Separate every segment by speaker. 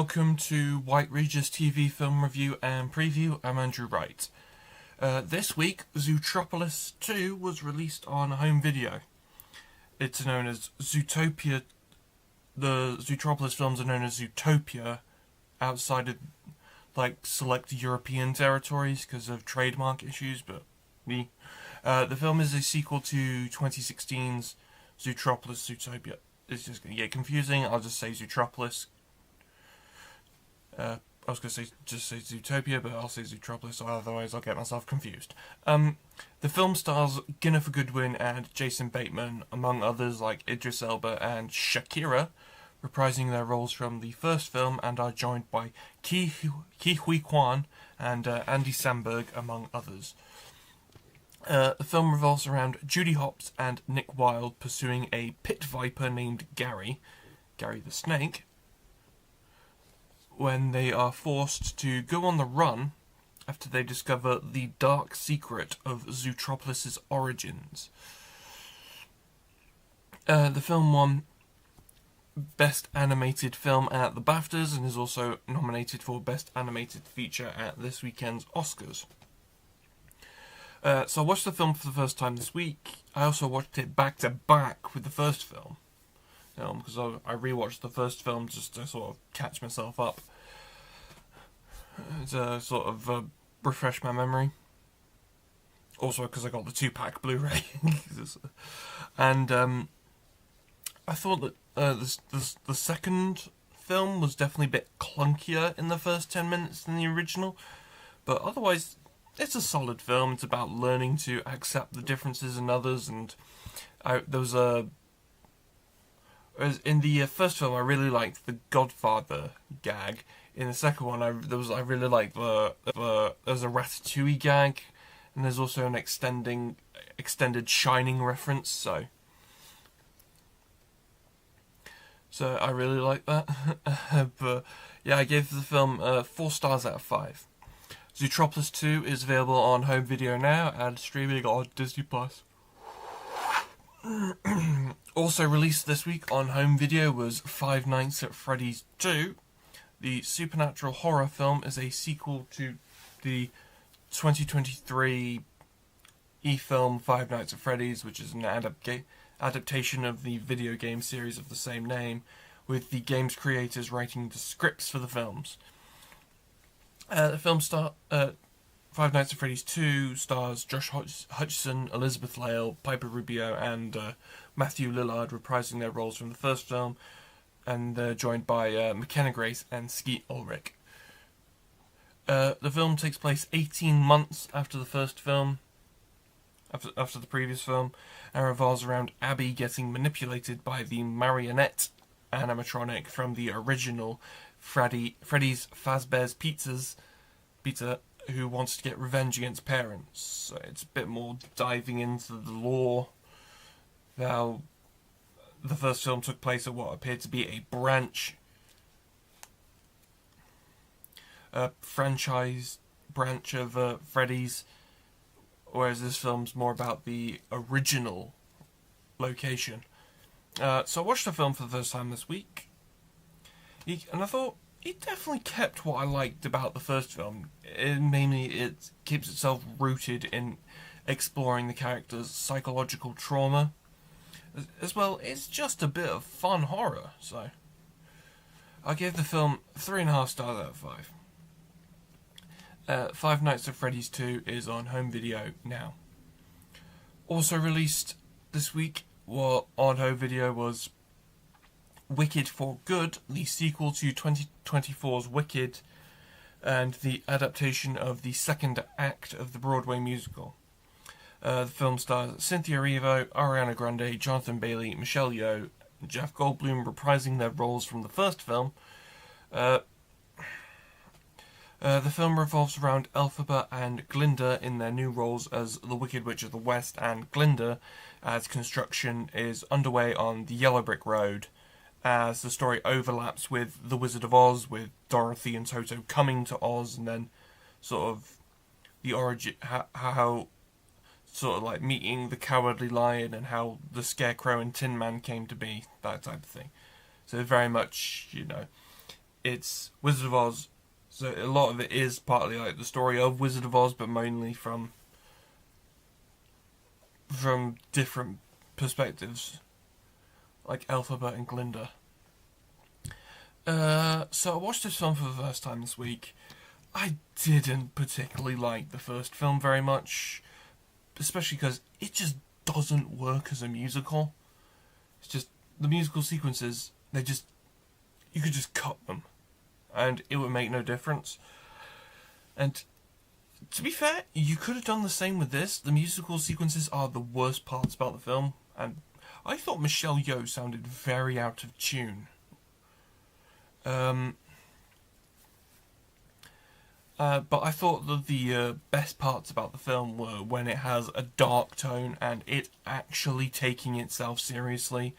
Speaker 1: welcome to White Regis TV film review and preview. I'm Andrew Wright. This week, Zootropolis 2 was released on home video. It's known as Zootopia. The Zootropolis films are known as Zootopia outside of select European territories because of trademark issues, but the film is a sequel to 2016's Zootropolis Zootopia. It's just going to get confusing. I'll just say Zootropolis. I was going to say Zootopia, but I'll say Zootropolis, otherwise I'll get myself confused. The film stars Ginnifer Goodwin and Jason Bateman, among others like Idris Elba and Shakira, reprising their roles from the first film, and are joined by Ke Huy Quan and Andy Samberg, among others. The film revolves around Judy Hopps and Nick Wilde pursuing a pit viper named Gary the Snake, when they are forced to go on the run after they discover the dark secret of Zootropolis' origins. The film won Best Animated Film at the BAFTAs and is also nominated for Best Animated Feature at this weekend's Oscars. So I watched the film for the first time this week. I also watched it back to back with the first film, because I rewatched the first film just to sort of catch myself up, to sort of refresh my memory. Also because I got the 2-pack Blu-ray, and I thought that the second film was definitely a bit clunkier in the first 10 minutes than the original, but otherwise it's a solid film. It's about learning to accept the differences in others, and in the first film I really liked the Godfather gag. In the second one I really liked there's a Ratatouille gag, and there's also an extended Shining reference, so I really like that. But yeah, I gave the film 4 stars out of 5. Zootropolis 2 is available on home video now and streaming on Disney+. Also released this week on home video was Five Nights at Freddy's 2. The supernatural horror film is a sequel to the 2023 e-film Five Nights at Freddy's, which is an adaptation of the video game series of the same name, with the game's creators writing the scripts for the films. The film Five Nights at Freddy's 2 stars Josh Hutcherson, Elizabeth Lail, Piper Rubio, and Matthew Lillard reprising their roles from the first film, and they're joined by McKenna Grace and Skeet Ulrich. The film takes place 18 months after the first film, after the previous film, and revolves around Abby getting manipulated by the marionette animatronic from the original Freddy's Fazbear's Pizza, who wants to get revenge against parents. So it's a bit more diving into the lore. Now, the first film took place at what appeared to be a franchise branch of Freddy's, whereas this film's more about the original location. So I watched the film for the first time this week, and I thought it definitely kept what I liked about the first film. Mainly, it keeps itself rooted in exploring the character's psychological trauma. As well, it's just a bit of fun horror, so I gave the film 3.5 stars out of 5. Five Nights at Freddy's 2 is on home video now. Also released this week on home video was Wicked for Good, the sequel to 2024's Wicked, and the adaptation of the second act of the Broadway musical. The film stars Cynthia Erivo, Ariana Grande, Jonathan Bailey, Michelle Yeoh, and Jeff Goldblum reprising their roles from the first film. The film revolves around Elphaba and Glinda in their new roles as the Wicked Witch of the West and Glinda, as construction is underway on the Yellow Brick Road, as the story overlaps with The Wizard of Oz, with Dorothy and Toto coming to Oz, and then sort of the origin, how sort of like meeting the Cowardly Lion and how the Scarecrow and Tin Man came to be, that type of thing. So very much, it's Wizard of Oz, so a lot of it is partly like the story of Wizard of Oz, but mainly from different perspectives, like Elphaba and Glinda. So I watched this film for the first time this week. I didn't particularly like the first film very much, especially because it just doesn't work as a musical. It's just, the musical sequences, you could just cut them, and it would make no difference. And to be fair, you could have done the same with this. The musical sequences are the worst parts about the film, and I thought Michelle Yeoh sounded very out of tune. But I thought that the best parts about the film were when it has a dark tone and it actually taking itself seriously,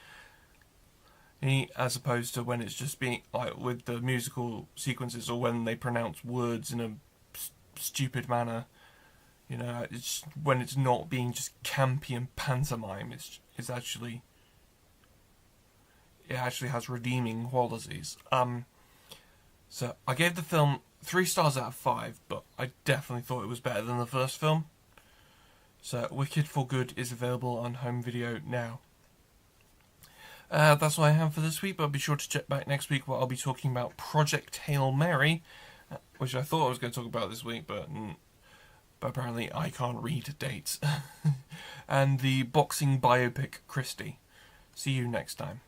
Speaker 1: as opposed to when it's just being like with the musical sequences, or when they pronounce words in a stupid manner. You know, it's when it's not being just campy and pantomime. It actually has redeeming qualities. So I gave the film 3 stars out of 5, but I definitely thought it was better than the first film. So Wicked for Good is available on home video now. That's all I have for this week, but be sure to check back next week where I'll be talking about Project Hail Mary, which I thought I was going to talk about this week, but apparently I can't read dates. And the boxing biopic Christie. See you next time.